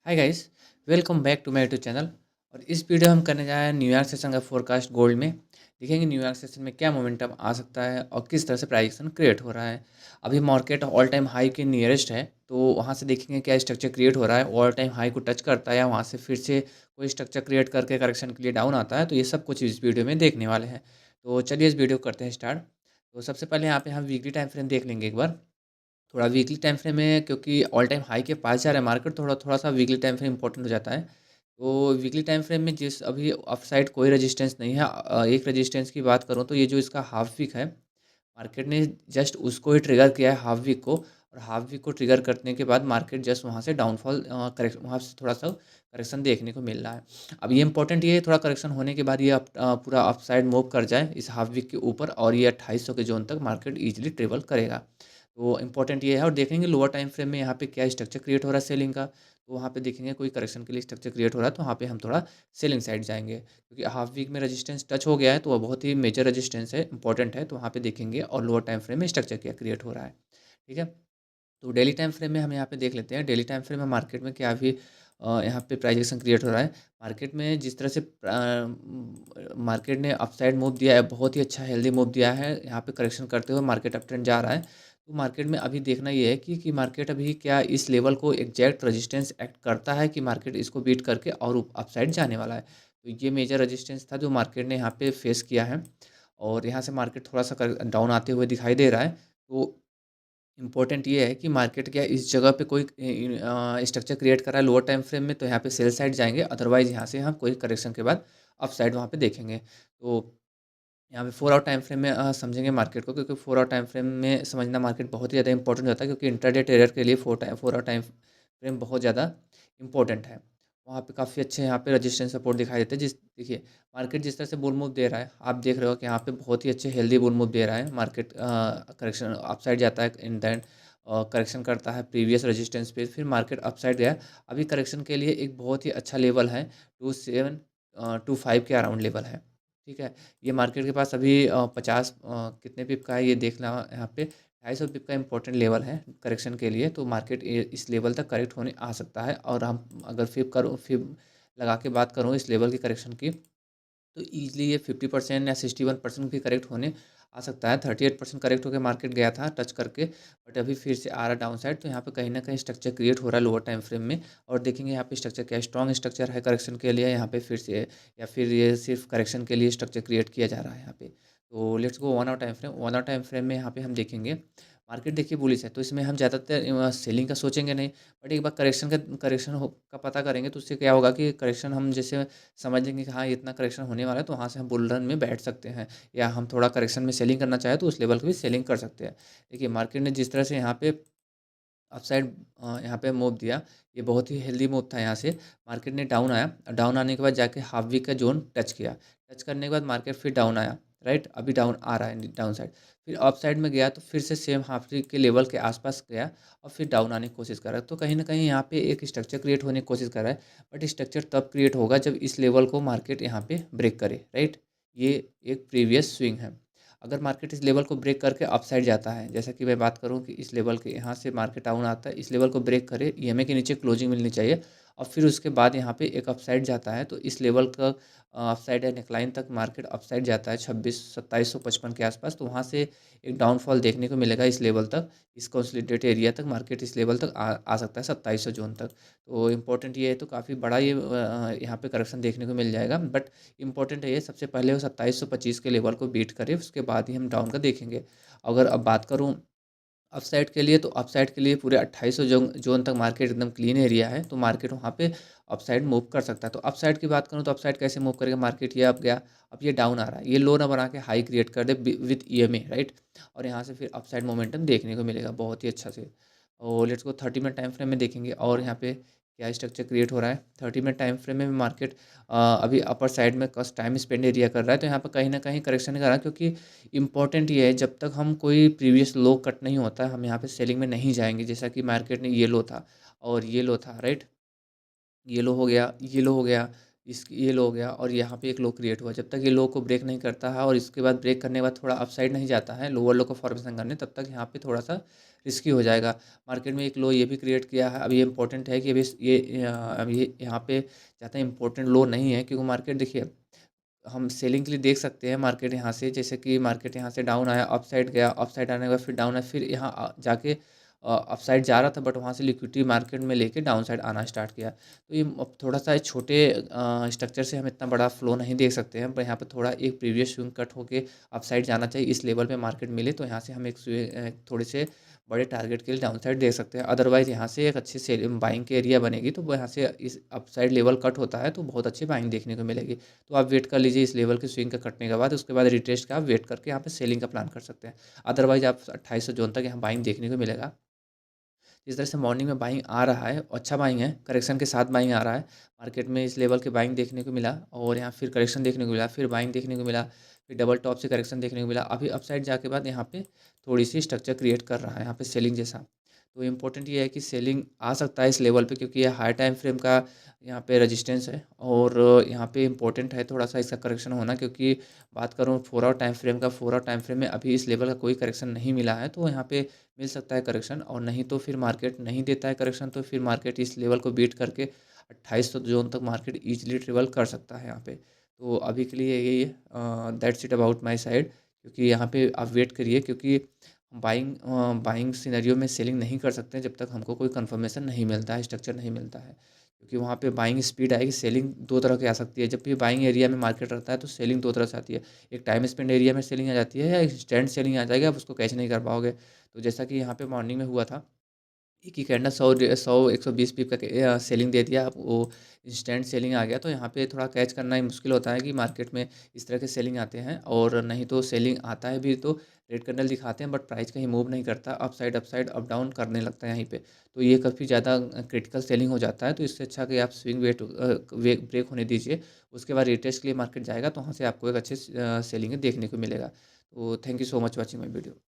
Hi guys, welcome back to my YouTube channel. और इस video हम करने जा रहे हैं न्यूयॉर्क सेशन का फोरकास्ट गोल्ड में। देखेंगे न्यूयॉर्क सेशन में क्या मोमेंटम आ सकता है और किस तरह से प्राइस एक्शन क्रिएट हो रहा है। अभी मार्केट ऑल टाइम हाई के नियरेस्ट है, तो वहाँ से देखेंगे क्या स्ट्रक्चर क्रिएट हो रहा है, ऑल टाइम हाई को टच करता है या वहाँ से फिर से कोई स्ट्रक्चर क्रिएट करके करेक्शन के लिए डाउन आता है। तो ये सब कुछ इस वीडियो में देखने वाले हैं। तो चलिए इस वीडियो को करते हैं स्टार्ट। तो सबसे पहले यहाँ पे हम वीकली टाइम फ्रेम देख लेंगे एक बार। थोड़ा वीकली टाइम फ्रेम में, क्योंकि ऑल टाइम हाई के पास जा रहा है मार्केट, थोड़ा थोड़ा सा वीकली टाइम फ्रेम इंपॉर्टेंट हो जाता है। तो वीकली टाइम फ्रेम में जिस अभी अपसाइड कोई रेजिस्टेंस नहीं है, एक रेजिस्टेंस की बात करूँ तो ये जो इसका हाफ वीक है, मार्केट ने जस्ट उसको ही ट्रिगर किया है हाफ वीक को। और हाफ वीक को ट्रिगर करने के बाद मार्केट जस्ट वहाँ से डाउनफॉल करेक्शन, वहाँ से थोड़ा सा करेक्शन देखने को मिल रहा है। अब ये इंपॉर्टेंट ये है, थोड़ा करेक्शन होने के बाद ये पूरा अपसाइड मूव कर जाए इस हाफ वीक के ऊपर और ये 2800 के जोन तक मार्केट इजीली ट्रेवल करेगा। तो इंपॉर्टेंट ये है। और देखेंगे लोअर टाइम फ्रेम में यहाँ पे क्या स्ट्रक्चर क्रिएट हो रहा है सेलिंग का। तो वहाँ पे देखेंगे कोई करेक्शन के लिए स्ट्रक्चर क्रिएट हो रहा है, तो वहाँ पे हम थोड़ा सेलिंग साइड जाएंगे, क्योंकि हाफ वीक में रेजिस्टेंस टच हो गया है, तो वह बहुत ही मेजर रेजिस्टेंस है, इंपॉर्टेंट है। तो वहाँ पे देखेंगे और लोअर टाइम फ्रेम में स्ट्रक्चर क्या क्रिएट हो रहा है। ठीक है। तो डेली टाइम फ्रेम में हम यहाँ पे देख लेते हैं डेली टाइम फ्रेम में मार्केट में क्या अभी यहाँ पे प्राइस एक्शन क्रिएट हो रहा है। मार्केट में जिस तरह से मार्केट ने अपसाइड मूव दिया है, बहुत ही अच्छा हेल्दी मूव दिया है, यहाँ पे करेक्शन करते हुए मार्केट अप ट्रेंड जा रहा है। तो मार्केट में अभी देखना ये है कि मार्केट अभी क्या इस लेवल को एग्जैक्ट रेजिस्टेंस एक्ट करता है कि मार्केट इसको बीट करके और अपसाइड जाने वाला है। तो ये मेजर रेजिस्टेंस था जो मार्केट ने यहाँ पे फेस किया है, और यहाँ से मार्केट थोड़ा सा डाउन आते हुए दिखाई दे रहा है। तो इम्पोर्टेंट ये है कि मार्केट क्या इस जगह पे कोई स्ट्रक्चर क्रिएट कर रहा है लोअर टाइम फ्रेम में, तो यहाँ पे सेल साइड जाएंगे, अदरवाइज यहाँ से हम कोई करेक्शन के बाद अप साइड वहाँ पे देखेंगे। तो यहाँ पे 4 आवर टाइम फ्रेम में समझेंगे मार्केट को, क्योंकि 4 आवर टाइम फ्रेम में समझना मार्केट बहुत ही ज़्यादा इंपॉर्टेंट होता है, क्योंकि इंटरडे ट्रेडर के लिए 4 आवर टाइम फ्रेम बहुत ज़्यादा इंपॉर्टेंट है। वहाँ पे काफ़ी अच्छे यहाँ पे रजिस्टेंस सपोर्ट दिखाई देते हैं। जिस देखिए मार्केट जिस तरह से बुल मूव दे रहा है, आप देख रहे हो कि यहाँ पे बहुत ही अच्छे हेल्दी बुल मूव दे रहा है मार्केट। करेक्शन अपसाइड जाता है इन दैन, करेक्शन करता है प्रीवियस रेजिस्टेंस पे, फिर मार्केट अपसाइड गया। अभी करेक्शन के लिए एक बहुत ही अच्छा लेवल है, 2725 के अराउंड लेवल है। ठीक है। ये मार्केट के पास अभी 50 कितने पिप का है ये देखना यहाँ पे, 250 पिप का इंपॉर्टेंट लेवल है करेक्शन के लिए। तो मार्केट इस लेवल तक करेक्ट होने आ सकता है, और हम अगर फिब लगा के बात करूँ इस लेवल की करेक्शन की, तो ईज़िली ये 50% या 61% भी करेक्ट होने आ सकता है। 38% करेक्ट होकर मार्केट गया था टच करके, बट अभी फिर से आ रहा डाउन साइड। तो यहाँ पे कहीं ना कहीं स्ट्रक्चर क्रिएट हो रहा है लोअर टाइम फ्रेम में। और देखेंगे यहाँ पे स्ट्रक्चर क्या स्ट्रॉन्ग स्ट्रक्चर है करेक्शन के लिए यहाँ पे फिर से, या फिर ये सिर्फ करेक्शन के लिए स्ट्रक्चर क्रिएट किया जा रहा है यहाँ पे। तो let's go 1 hour time frame. 1 hour time frame में यहाँ पे हम देखेंगे मार्केट देखिए बुलिश है, तो इसमें हम ज़्यादातर सेलिंग का सोचेंगे नहीं। बट एक बार करेक्शन का पता करेंगे, तो उससे क्या होगा कि करेक्शन हम जैसे समझ लेंगे कि हाँ इतना करेक्शन होने वाला है, तो वहाँ से हम बुल रन में बैठ सकते हैं, या हम थोड़ा करेक्शन में सेलिंग करना चाहें तो उस लेवल की भी सेलिंग कर सकते हैं। देखिए मार्केट ने जिस तरह से यहाँ पे अपसाइड यहाँ पे मूव दिया, ये बहुत ही हेल्दी मूव था। यहाँ से मार्केट ने डाउन आया, डाउन आने के बाद जाके हाफ वीक का जोन टच किया, टच करने के बाद मार्केट फिर डाउन आया, राइट। अभी डाउन आ रहा है डाउन साइड, फिर अप साइड में गया तो फिर से सेम हाफ वीक के लेवल के आसपास गया, और फिर डाउन आने की कोशिश कर रहा है। तो कहीं ना कहीं यहाँ पे एक स्ट्रक्चर क्रिएट होने की कोशिश कर रहा है, बट स्ट्रक्चर तब क्रिएट होगा जब इस लेवल को मार्केट यहाँ पे ब्रेक करे, राइट। ये एक प्रीवियस स्विंग है। अगर मार्केट इस लेवल को ब्रेक करके अपसाइड जाता है, जैसा कि मैं बात करूं कि इस लेवल के यहाँ से मार्केट डाउन आता है, इस लेवल को ब्रेक करे, ईएमए के नीचे क्लोजिंग मिलनी चाहिए, और फिर उसके बाद यहाँ पे एक अपसाइड जाता है, तो इस लेवल का अपसाइड या नेकलाइन तक मार्केट अपसाइड जाता है 27,755 के आसपास, तो वहाँ से एक डाउनफॉल देखने को मिलेगा इस लेवल तक, इस कंसोलिडेटेड एरिया तक मार्केट इस लेवल तक आ सकता है 2700 जोन तक। तो इंपॉर्टेंट ये है, तो काफ़ी बड़ा ये यहाँ पे करेक्शन देखने को मिल जाएगा, बट इंपॉर्टेंट है ये सबसे पहले वो 2725 के लेवल को बीट करे, उसके बाद ही हम डाउन का देखेंगे। अगर अब बात करूँ अपसाइड के लिए, तो अपसाइड के लिए पूरे 2800 जोन तक मार्केट एकदम क्लीन एरिया है, तो मार्केट वहाँ पे अपसाइड मूव कर सकता है। तो अपसाइड की बात करूँ तो अपसाइड कैसे मूव करेगा मार्केट, ये अब गया, अब ये डाउन आ रहा है, ये लो ना बना के हाई क्रिएट कर दे विथ ईएमए, राइट। और यहाँ से फिर अपसाइड मोमेंटम देखने को मिलेगा बहुत ही अच्छा से। और लेट्स को 30 मिनट टाइम फ्रेम में देखेंगे, और यहाँ पे क्या स्ट्रक्चर क्रिएट हो रहा है। 30 मिनट टाइम फ्रेम में मार्केट अभी अपर साइड में कस टाइम स्पेंड एरिया कर रहा है, तो यहाँ पर कहीं ना कहीं करेक्शन कर रहा है, क्योंकि इंपॉर्टेंट ये है जब तक हम कोई प्रीवियस लो कट नहीं होता है, हम यहाँ पे सेलिंग में नहीं जाएंगे। जैसा कि मार्केट ने ये लो था और ये लो था, राइट। ये लो हो गया, ये लो हो गया, इस ये लो हो गया, और यहाँ पे एक लो क्रिएट हुआ। जब तक ये लो को ब्रेक नहीं करता है और इसके बाद ब्रेक करने के बाद थोड़ा अपसाइड नहीं जाता है लोअर लो को फॉर्मेशन करने, तब तक यहाँ पे थोड़ा सा रिस्की हो जाएगा। मार्केट में एक लो ये भी क्रिएट किया है। अब ये इम्पोर्टेंट है कि अब ये यहाँ पे ज़्यादा इम्पोर्टेंट लो नहीं है, क्योंकि मार्केट देखिए हम सेलिंग के लिए देख सकते हैं मार्केट यहाँ से, जैसे कि मार्केट यहाँ से डाउन आया, अप साइड गया, अप साइड आने के बाद फिर डाउन आया, फिर यहाँ जाके अप साइड जा रहा था, बट वहाँ से लिक्विडिटी मार्केट में लेके डाउन साइड आना स्टार्ट किया। तो ये अब थोड़ा सा छोटे स्ट्रक्चर से हम इतना बड़ा फ्लो नहीं देख सकते हैं, पर यहाँ पे थोड़ा एक प्रीवियस स्विंग कट होके अप साइड जाना चाहिए। इस लेवल पे मार्केट मिले तो यहाँ से हम थोड़े से बड़े टारगेट के लिए डाउन साइड देख सकते हैं। अदरवाइज़ यहाँ से एक अच्छी सेल बाइंग की एरिया बनेगी, तो वो यहाँ से इस अप साइड लेवल कट होता है तो बहुत अच्छी बाइंग देखने को मिलेगी। तो आप वेट कर लीजिए इस लेवल के स्विंग का कटने के बाद, उसके बाद रिटेस्ट का आप वेट करके यहाँ पे सेलिंग का प्लान कर सकते हैं। अदरवाइज़ आप 2800 जोन तक यहाँ बाइंग देखने को मिलेगा। जिस तरह से मॉर्निंग में बाइंग आ रहा है, अच्छा बाइंग है, करेक्शन के साथ बाइंग आ रहा है। मार्केट में इस लेवल के बाइंग देखने को मिला और यहाँ फिर करेक्शन देखने को मिला, फिर बाइंग देखने को मिला, फिर डबल टॉप से करेक्शन देखने को मिला। अभी अपसाइड जाके बाद यहाँ पे थोड़ी-सी स्ट्रक्चर क्रिएट कर रहा है, यहाँ पे सेलिंग जैसा। तो इम्पोर्टेंट ये है कि सेलिंग आ सकता है इस लेवल पे, क्योंकि ये हाई टाइम फ्रेम का यहाँ पे रेजिस्टेंस है, और यहाँ पे इम्पोर्टेंट है थोड़ा-सा इसका करेक्शन होना, क्योंकि बात करूँ 4 आवर टाइम फ्रेम का, 4 आवर टाइम फ्रेम में अभी इस लेवल का कोई करेक्शन नहीं मिला है, तो यहाँ पे मिल सकता है करेक्शन, और नहीं तो फिर मार्केट नहीं देता है करेक्शन, तो फिर मार्केट इस लेवल को बीट करके 2800 जोन तक मार्केट ईजिली ट्रेवल कर सकता है यहाँ पे। तो अभी के लिए यही है, that's it about my side, क्योंकि यहाँ पे आप वेट करिए, क्योंकि बाइंग सिनेरियो में सेलिंग नहीं कर सकते हैं जब तक हमको कोई कंफर्मेशन नहीं मिलता है, स्ट्रक्चर नहीं मिलता है। क्योंकि वहाँ पे बाइंग स्पीड आएगी, सेलिंग 2 तरह की आ सकती है। जब भी बाइंग एरिया में मार्केट रहता है तो सेलिंग 2 तरह से आती है। एक टाइम स्पेंड एरिया में सेलिंग आ जाती है, या इंस्टेंट सेलिंग आ जाएगी, आप उसको कैच नहीं कर पाओगे। तो जैसा कि यहाँ पे मॉर्निंग में हुआ था, एक ही कैंडल 100 120 पीप का सेलिंग दे दिया, अब वो इंस्टेंट सेलिंग आ गया। तो यहाँ पे थोड़ा कैच करना ही मुश्किल होता है कि मार्केट में इस तरह के सेलिंग आते हैं, और नहीं तो सेलिंग आता है भी तो रेड कैंडल दिखाते हैं, बट प्राइस कहीं मूव नहीं करता, अप साइड अप डाउन करने लगता है यहीं पे। तो ये काफ़ी ज़्यादा क्रिटिकल सेलिंग हो जाता है, तो इससे अच्छा कि आप स्विंग ब्रेक होने दीजिए, उसके बाद रिटेस्ट के लिए मार्केट जाएगा, तो वहाँ से आपको एक अच्छे सेलिंग देखने को मिलेगा। तो thank you so much watching my video.